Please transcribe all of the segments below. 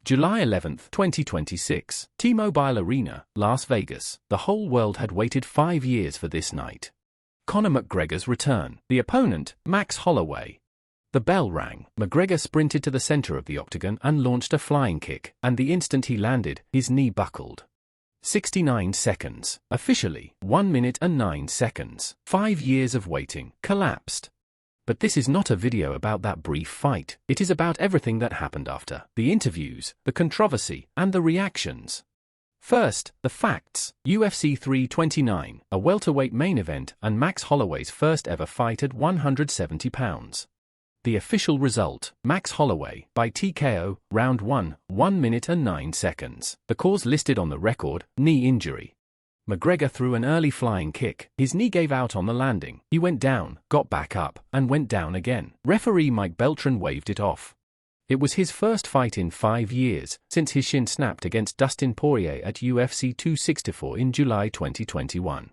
July 11, 2026, T-Mobile Arena, Las Vegas. The whole world had waited 5 years for this night. Conor McGregor's return. The opponent, Max Holloway. The bell rang. McGregor sprinted to the center of the octagon and launched a flying kick, and the instant he landed, his knee buckled. 69 seconds. Officially, 1 minute and 9 seconds. 5 years of waiting. Collapsed. But this is not a video about that brief fight. It is about everything that happened after. The interviews, the controversy, and the reactions. First, the facts. UFC 329, a welterweight main event, and Max Holloway's first ever fight at 170 pounds. The official result, Max Holloway, by TKO, round 1, 1 minute and 9 seconds. The cause listed on the record, knee injury. McGregor threw an early flying kick. His knee gave out on the landing. He went down, got back up, and went down again. Referee Mike Beltran waved it off. It was his first fight in 5 years, since his shin snapped against Dustin Poirier at UFC 264 in July 2021.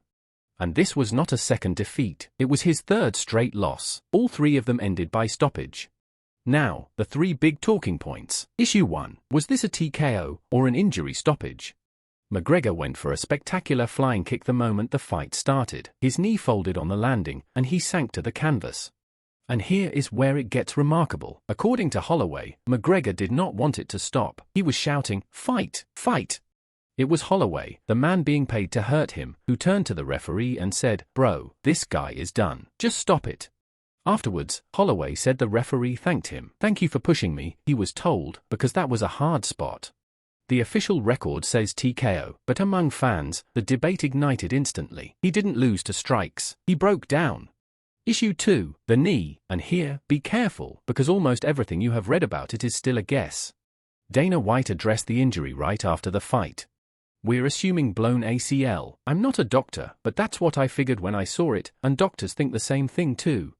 And this was not a second defeat, it was his third straight loss. All 3 of them ended by stoppage. Now, the 3 big talking points. Issue 1. Was this a TKO, or an injury stoppage? McGregor went for a spectacular flying kick the moment the fight started. His knee folded on the landing, and he sank to the canvas. And here is where it gets remarkable. According to Holloway, McGregor did not want it to stop. He was shouting, "Fight! Fight!" It was Holloway, the man being paid to hurt him, who turned to the referee and said, "Bro, this guy is done. Just stop it." Afterwards, Holloway said the referee thanked him. "Thank you for pushing me," he was told, because that was a hard spot. The official record says TKO, but among fans, the debate ignited instantly. He didn't lose to strikes. He broke down. Issue 2, the knee, and here, be careful, because almost everything you have read about it is still a guess. Dana White addressed the injury right after the fight. "We're assuming blown ACL. I'm not a doctor, but that's what I figured when I saw it, and doctors think the same thing too."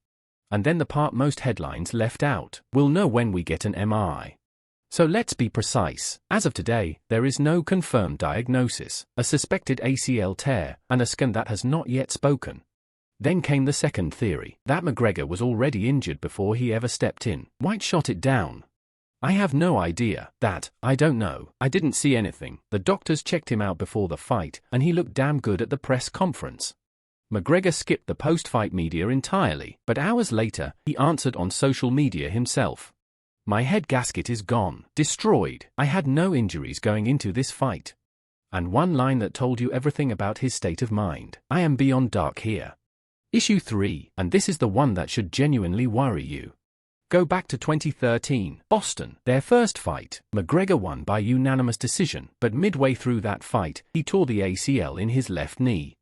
And then the part most headlines left out. "We'll know when we get an MRI." So let's be precise. As of today, there is no confirmed diagnosis, a suspected ACL tear, and a scan that has not yet spoken. Then came the second theory, that McGregor was already injured before he ever stepped in. White shot it down. "I have no idea. I don't know. I didn't see anything. The doctors checked him out before the fight, and he looked damn good at the press conference." McGregor skipped the post-fight media entirely, but hours later, he answered on social media himself. "My head gasket is gone. Destroyed. I had no injuries going into this fight." And one line that told you everything about his state of mind. "I am beyond dark here." Issue 3, and this is the one that should genuinely worry you. Go back to 2013, Boston, their first fight. McGregor won by unanimous decision, but midway through that fight, he tore the ACL in his left knee.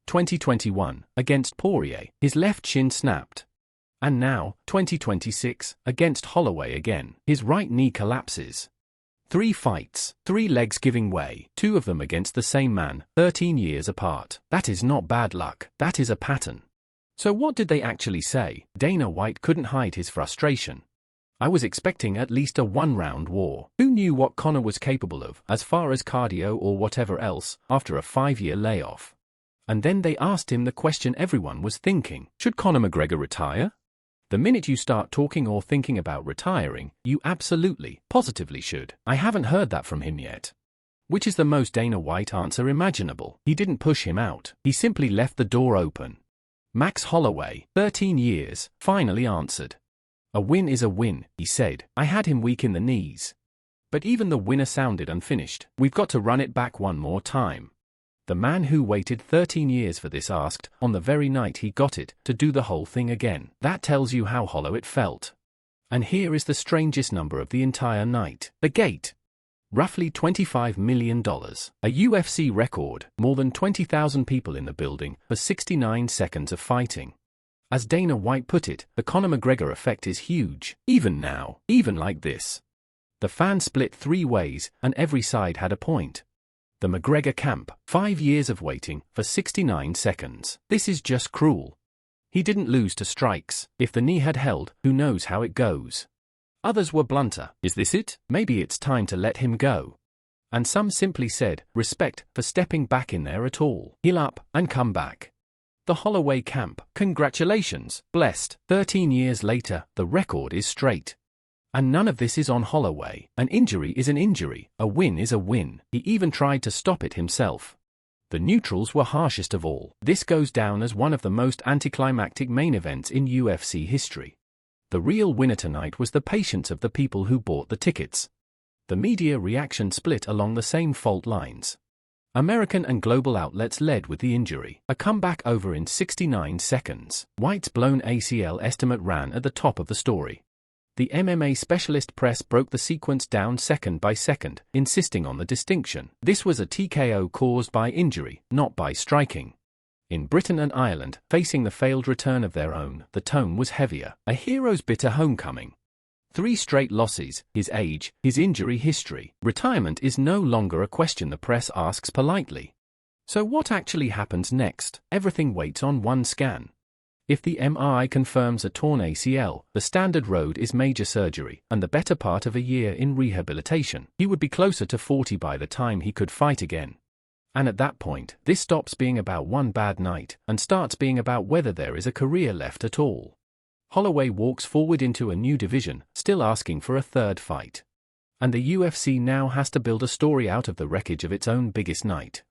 2021, against Poirier, his left shin snapped. And now, 2026, against Holloway again, his right knee collapses. 3 fights, 3 legs giving way, 2 of them against the same man, 13 years apart. That is not bad luck, that is a pattern. So what did they actually say? Dana White couldn't hide his frustration. "I was expecting at least a 1-round war. Who knew what Conor was capable of, as far as cardio or whatever else, after a 5-year layoff?" And then they asked him the question everyone was thinking. Should Conor McGregor retire? The minute you start talking or thinking about retiring, you absolutely, positively should. I haven't heard that from him yet. Which is the most Dana White answer imaginable. He didn't push him out. He simply left the door open. Max Holloway, 13 years, finally answered. "A win is a win," he said. "I had him weak in the knees." But even the winner sounded unfinished. "We've got to run it back one more time." The man who waited 13 years for this asked, on the very night he got it, to do the whole thing again. That tells you how hollow it felt. And here is the strangest number of the entire night. The gate. Roughly $25 million. A UFC record, more than 20,000 people in the building, for 69 seconds of fighting. As Dana White put it, the Conor McGregor effect is huge. Even now, even like this. The fans split 3 ways, and every side had a point. The McGregor camp, 5 years of waiting, for 69 seconds. This is just cruel. He didn't lose to strikes. If the knee had held, who knows how it goes. Others were blunter. Is this it? Maybe it's time to let him go. And some simply said, respect, for stepping back in there at all. Heal up, and come back. The Holloway camp, congratulations, blessed. 13 years later, the record is straight. And none of this is on Holloway. An injury is an injury, a win is a win. He even tried to stop it himself. The neutrals were harshest of all. This goes down as one of the most anticlimactic main events in UFC history. The real winner tonight was the patience of the people who bought the tickets. The media reaction split along the same fault lines. American and global outlets led with the injury. A comeback over in 69 seconds. White's blown ACL estimate ran at the top of the story. The MMA specialist press broke the sequence down second by second, insisting on the distinction. This was a TKO caused by injury, not by striking. In Britain and Ireland, facing the failed return of their own, the tone was heavier. A hero's bitter homecoming. 3 straight losses, his age, his injury history. Retirement is no longer a question the press asks politely. So what actually happens next? Everything waits on one scan. If the MRI confirms a torn ACL, the standard road is major surgery and the better part of a year in rehabilitation. He would be closer to 40 by the time he could fight again. And at that point, this stops being about one bad night and starts being about whether there is a career left at all. Holloway walks forward into a new division, still asking for a third fight. And the UFC now has to build a story out of the wreckage of its own biggest night.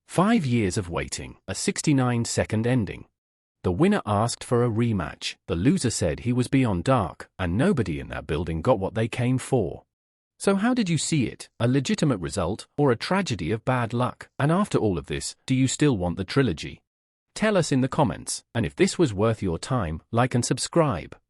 5 years of waiting, a 69-second ending. The winner asked for a rematch. The loser said he was beyond dark, and nobody in that building got what they came for. So how did you see it? A legitimate result, or a tragedy of bad luck? And after all of this, do you still want the trilogy? Tell us in the comments, and if this was worth your time, like and subscribe.